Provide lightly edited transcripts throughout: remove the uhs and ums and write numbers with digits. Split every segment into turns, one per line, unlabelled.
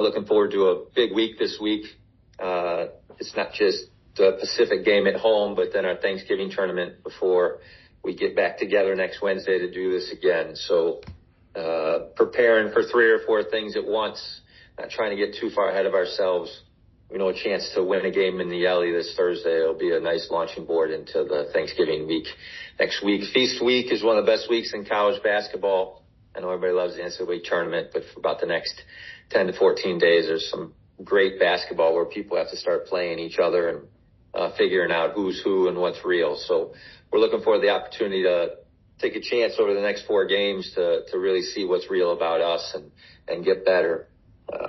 looking forward to a big week this week. It's not just the Pacific game at home, but then our Thanksgiving tournament before we get back together next Wednesday to do this again. So preparing for 3 or 4 things at once, not trying to get too far ahead of ourselves. A chance to win a game in the Alley this Thursday. It'll be a nice launching board into the Thanksgiving week next week. Feast week is one of the best weeks in college basketball. I know everybody loves the NCAA tournament, but for about the next 10 to 14 days, there's some great basketball where people have to start playing each other and figuring out who's who and what's real. So we're looking for the opportunity to take a chance over the next 4 games to really see what's real about us and get better.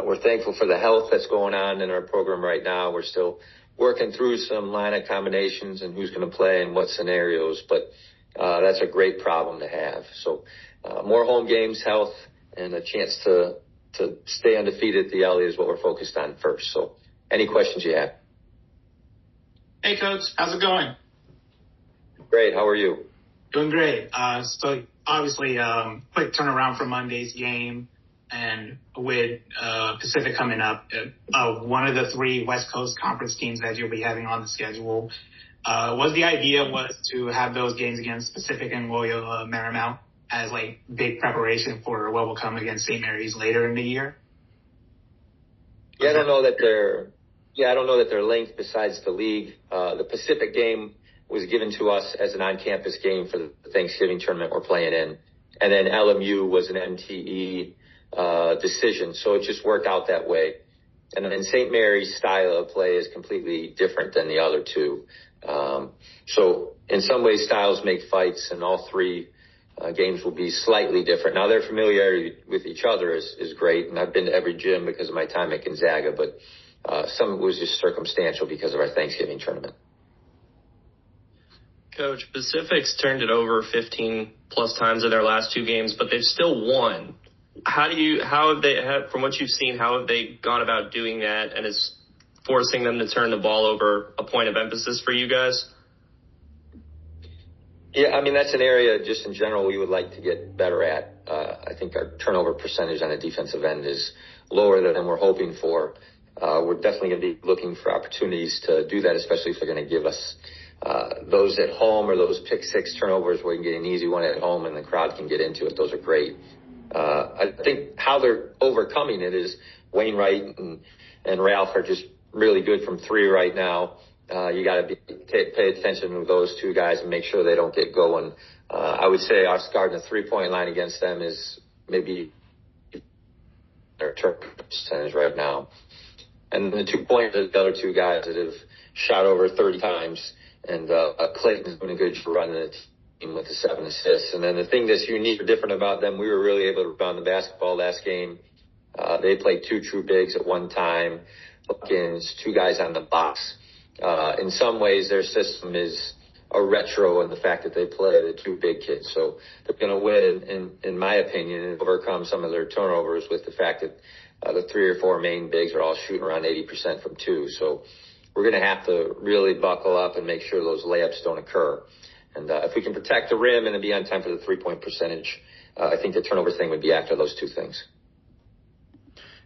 We're thankful for the health that's going on in our program right now. We're still working through some lineup combinations and who's going to play and what scenarios, but that's a great problem to have. So more home games, health, and a chance to stay undefeated at the Alley is what we're focused on first. So any questions you have?
Hey, Coach. How's it going?
Great. How are you?
Doing great. So obviously, quick turnaround from Monday's game. And with Pacific coming up, one of the 3 West Coast Conference teams that you'll be having on the schedule, was the idea to have those games against Pacific and Loyola Marymount as like big preparation for what will come against St. Mary's later in the year?
Yeah, I don't know that they're linked besides the league. The Pacific game was given to us as an on-campus game for the Thanksgiving tournament we're playing in. And then LMU was an MTE decision. So it just worked out that way. And then St. Mary's style of play is completely different than the other 2. So in some ways styles make fights, and all 3 games will be slightly different. Now their familiarity with each other is great. And I've been to every gym because of my time at Gonzaga, but some of it was just circumstantial because of our Thanksgiving tournament.
Coach, Pacific's turned it over 15 plus times in their last 2 games, but they've still won. How have they, from what you've seen, how have they gone about doing that, and is forcing them to turn the ball over a point of emphasis for you guys?
Yeah, I mean, that's an area just in general we would like to get better at. I think our turnover percentage on the defensive end is lower than we're hoping for. We're definitely going to be looking for opportunities to do that, especially if they're going to give us those at home or those pick 6 turnovers where you can get an easy one at home and the crowd can get into it. Those are great. I think how they're overcoming it is Wainwright and Ralph are just really good from 3 right now. You got to pay attention to those 2 guys and make sure they don't get going. I would say us guarding the 3-point line against them is maybe their turn percentage right now. And the 2-point, the other 2 guys that have shot over 30 times, and Clayton's doing a good job running the team with the 7 assists. And then the thing that's unique or different about them, we were really able to run the basketball last game. They played 2 true bigs at one time, against 2 guys on the box. In some ways, their system is a retro in the fact that they play the 2 big kids. So they're going to win, in my opinion, and overcome some of their turnovers with the fact that the 3 or 4 main bigs are all shooting around 80% from 2. So we're going to have to really buckle up and make sure those layups don't occur. And if we can protect the rim and be on time for the 3-point percentage, I think the turnover thing would be after those 2 things.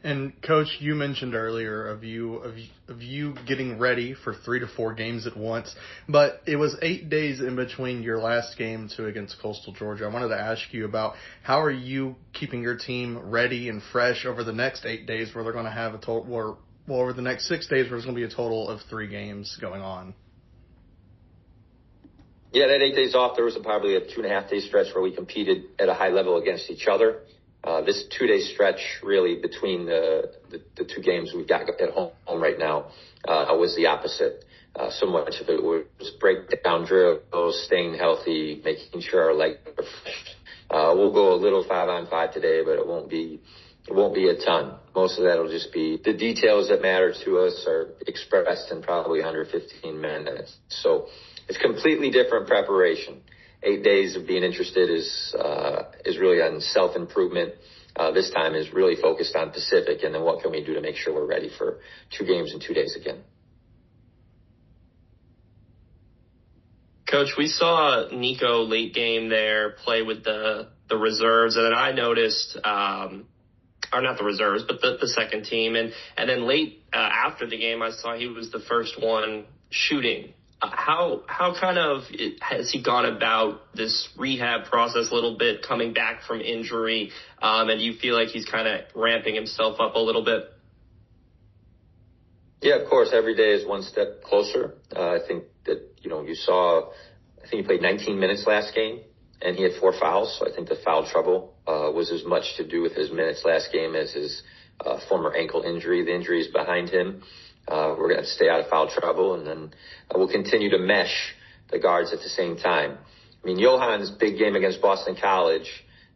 And Coach, you mentioned earlier of you getting ready for 3 to 4 games at once, but it was 8 days in between your last game against Coastal Georgia. I wanted to ask you about how are you keeping your team ready and fresh over the next 8 days where they're going to have a total, or over the next 6 days where there's going to be a total of 3 games going on.
Yeah, that 8 days off, there was probably a 2.5-day stretch where we competed at a high level against each other. This 2-day stretch really between the 2 games we've got at home right now was the opposite. So much of it was breakdown drills, staying healthy, making sure our legs are fresh. We'll go a little 5-on-5 today, but it won't be a ton. Most of that will just be the details that matter to us are expressed in probably under 15 minutes. So it's completely different preparation. 8 days of being interested is really on self-improvement. This time is really focused on Pacific, and then what can we do to make sure we're ready for 2 games in 2 days again.
Coach, we saw Nico late game there play with the reserves, and then I noticed or not the reserves, but the second team. And then late after the game, I saw he was the first one shooting. How kind of has he gone about this rehab process a little bit, coming back from injury? And do you feel like he's kind of ramping himself up a little bit?
Yeah, of course. Every day is one step closer. I think that, you saw, I think he played 19 minutes last game, and he had 4 fouls. So I think the foul trouble was as much to do with his minutes last game as his former ankle injury. The injury is behind him. We're going to stay out of foul trouble, and then we'll continue to mesh the guards at the same time. I mean, Johan's big game against Boston College,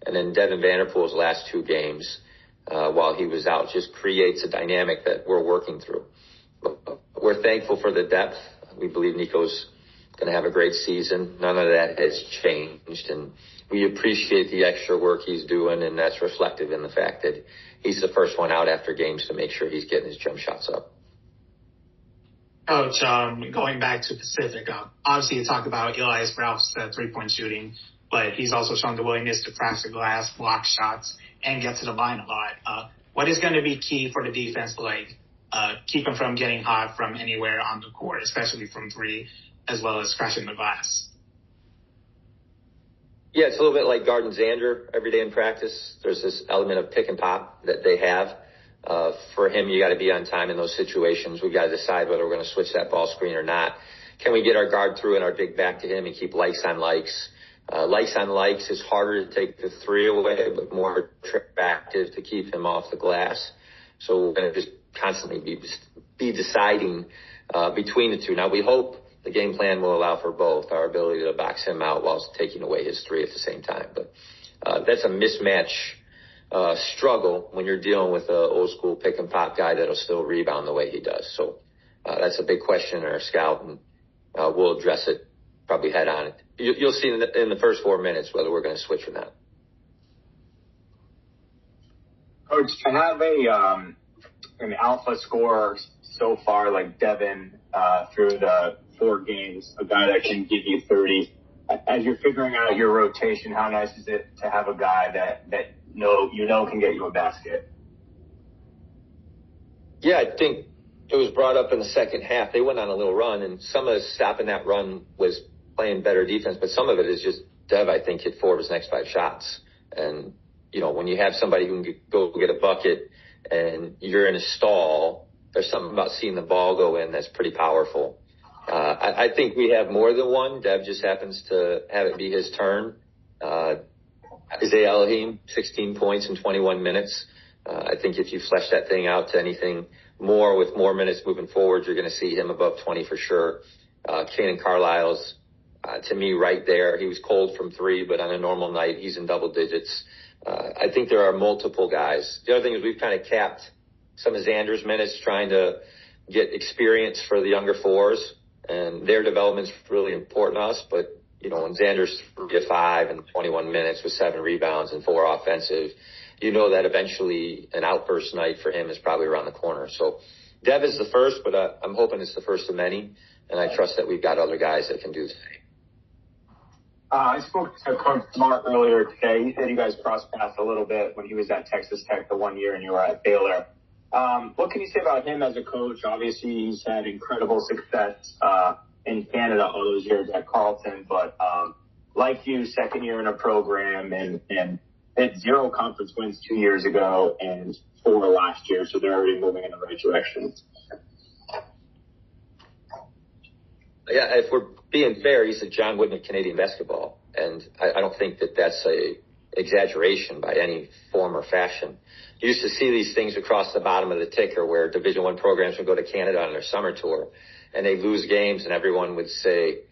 and then Devin Vanderpool's last 2 games while he was out just creates a dynamic that we're working through. We're thankful for the depth. We believe Nico's going to have a great season. None of that has changed, and we appreciate the extra work he's doing, and that's reflective in the fact that he's the first one out after games to make sure he's getting his jump shots up.
Coach, going back to Pacific, obviously you talk about Elias Ralph's three-point shooting, but he's also shown the willingness to crash the glass, block shots, and get to the line a lot. What is going to be key for the defense to keep him from getting hot from anywhere on the court, especially from 3, as well as crashing the glass?
Yeah, it's a little bit like guarding Xander every day in practice. There's this element of pick and pop that they have. For him, you got to be on time in those situations. We've got to decide whether we're going to switch that ball screen or not. Can we get our guard through and our big back to him and keep likes on likes? Likes on likes is harder to take the 3 away, but more attractive to keep him off the glass. So we're going to just constantly be deciding between the 2. Now, we hope the game plan will allow for both, our ability to box him out whilst taking away his 3 at the same time. But that's a mismatch struggle when you're dealing with an old school pick and pop guy that'll still rebound the way he does. So that's a big question in our scout, and we'll address it probably head on. You'll see in the first 4 minutes whether we're going to switch or not.
Coach, to have an alpha scorer so far like Devin through the 4 games, a guy that can give you 30, as you're figuring out your rotation, how nice is it to have a guy that can get you a basket?
Yeah, I think it was brought up in the second half. They went on a little run, and some of stopping that run was playing better defense, but some of it is just Dev, I think, hit 4 of his next 5 shots. And, when you have somebody who can go get a bucket and you're in a stall, there's something about seeing the ball go in that's pretty powerful. I think we have more than one. Dev just happens to have it be his turn. Isaiah Elohim, 16 points in 21 minutes. I think if you flesh that thing out to anything more with more minutes moving forward, you're going to see him above 20 for sure. Kanan Carlisle's, to me, right there. He was cold from 3, but on a normal night, he's in double digits. I think there are multiple guys. The other thing is we've kind of capped some of Xander's minutes trying to get experience for the younger 4s, and their development's really important to us. But, when Xander's 3-5 and 21 minutes with 7 rebounds and 4 offensive, that eventually an outburst night for him is probably around the corner. So Dev is the first, but I'm hoping it's the first of many, and I trust that we've got other guys that can do the same.
I spoke to Coach Smart earlier today. He said you guys crossed paths a little bit when he was at Texas Tech the 1 year and you were at Baylor. What can you say about him as a coach? Obviously, he's had incredible success in Canada all those years at Carleton, but like you, second year in a program and had 0 conference wins 2 years ago and 4 last year, so they're already moving in the right direction.
Yeah, if we're being fair, he's a John Wooden of Canadian basketball, and I don't think that that's a exaggeration by any form or fashion. You used to see these things across the bottom of the ticker where Division I programs would go to Canada on their summer tour, and they lose games, and everyone would say,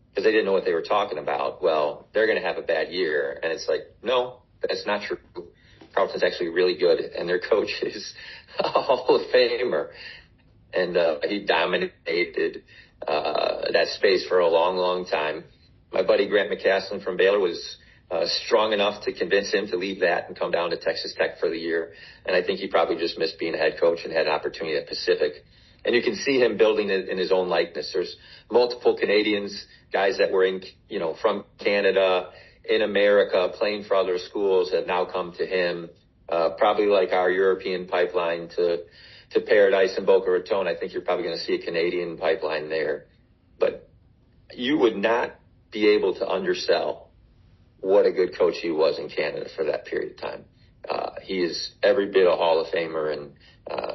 because they didn't know what they were talking about, well, they're going to have a bad year. And it's like, no, that's not true. Carleton's actually really good, and their coach is a Hall of Famer. And he dominated that space for a long, long time. My buddy Grant McCaslin from Baylor was strong enough to convince him to leave that and come down to Texas Tech for the year. And I think he probably just missed being a head coach and had an opportunity at Pacific. And you can see him building it in his own likeness. There's multiple Canadians, guys that were in, from Canada, in America, playing for other schools have now come to him probably like our European pipeline to Paradise and Boca Raton. I think you're probably going to see a Canadian pipeline there. But you would not be able to undersell what a good coach he was in Canada for that period of time. He is every bit a Hall of Famer, and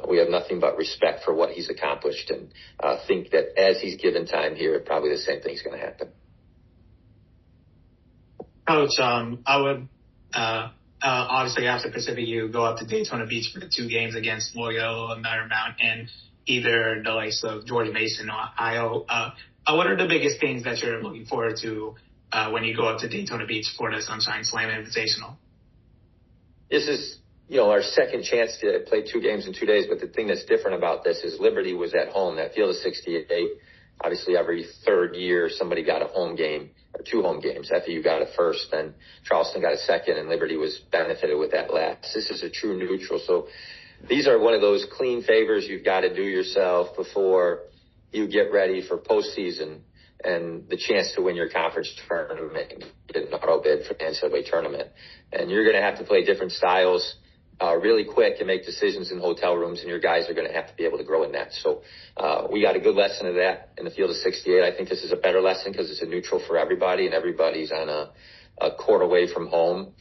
we have nothing but respect for what he's accomplished, and think that as he's given time here, probably the same thing's going to happen.
Coach, I would obviously after Pacific, you go up to Daytona Beach for the 2 games against Loyola Marymount and either the likes of George Mason or Ohio. What are the biggest things that you're looking forward to when you go up to Daytona Beach for the Sunshine Slam Invitational?
This is, our second chance to play 2 games in 2 days. But the thing that's different about this is Liberty was at home. That field of 68, obviously every third year somebody got a home game or 2 home games. FAU got a first, then Charleston got a second, and Liberty was benefited with that last. This is a true neutral. So these are one of those clean favors you've got to do yourself before you get ready for postseason and the chance to win your conference tournament and get an auto bid for the NCAA tournament. And you're going to have to play different styles really quick and make decisions in hotel rooms, and your guys are going to have to be able to grow in that. So we got a good lesson of that in the field of 68. I think this is a better lesson because it's a neutral for everybody, and everybody's on a court away from home.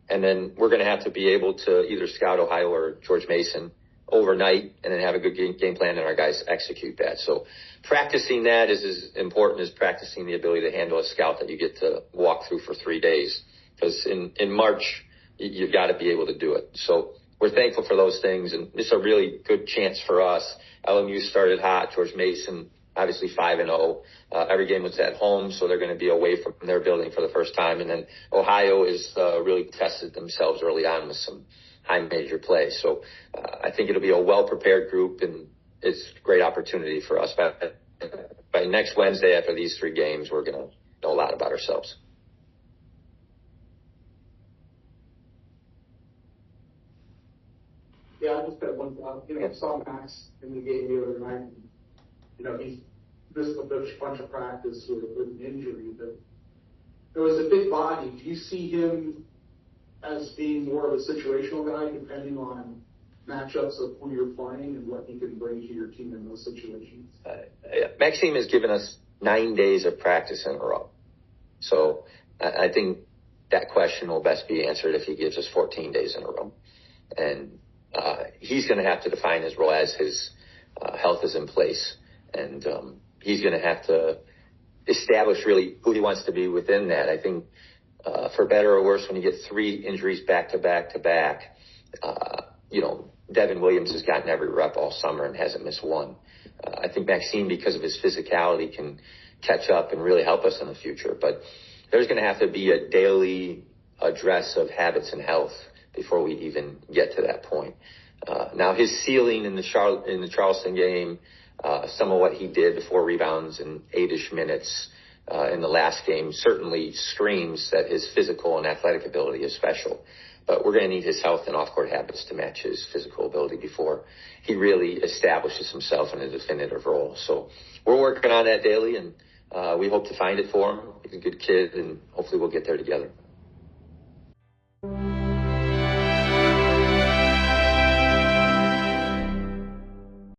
And then we're going to have to be able to either scout Ohio or George Mason overnight and then have a good game plan, and our guys execute that. So practicing that is as important as practicing the ability to handle a scout that you get to walk through for 3 days. Because in March, you've got to be able to do it. So we're thankful for those things, and it's a really good chance for us. LMU started hot. George Mason, obviously 5-0. Every game was at home, so they're going to be away from their building for the first time. And then Ohio is really tested themselves early on with some high major play. So I think it'll be a well-prepared group, and it's a great opportunity for us. By next Wednesday, after these 3 games, we're going to know a lot about ourselves.
Yeah, I just had one thought. I saw Max in the game the other night. He's missed a bunch of practice with an injury, but it was a big body. Do you see him as being more of a situational guy, depending on matchups of who you're playing and what he can bring to your team in those situations?
Maxime has given us 9 days of practice in a row. So I think that question will best be answered if he gives us 14 days in a row. And he's going to have to define his role as his health is in place. And he's going to have to establish really who he wants to be within that. I think for better or worse, when you get 3 injuries back to back to back, Devin Williams has gotten every rep all summer and hasn't missed one. I think Maxime, because of his physicality, can catch up and really help us in the future. But there's going to have to be a daily address of habits and health before we even get to that point. Now, his ceiling in the Charleston game, some of what he did, 4 rebounds in 8-ish minutes in the last game, certainly screams that his physical and athletic ability is special. But we're going to need his health and off-court habits to match his physical ability before he really establishes himself in a definitive role. So we're working on that daily, and we hope to find it for him. He's a good kid, and hopefully we'll get there together.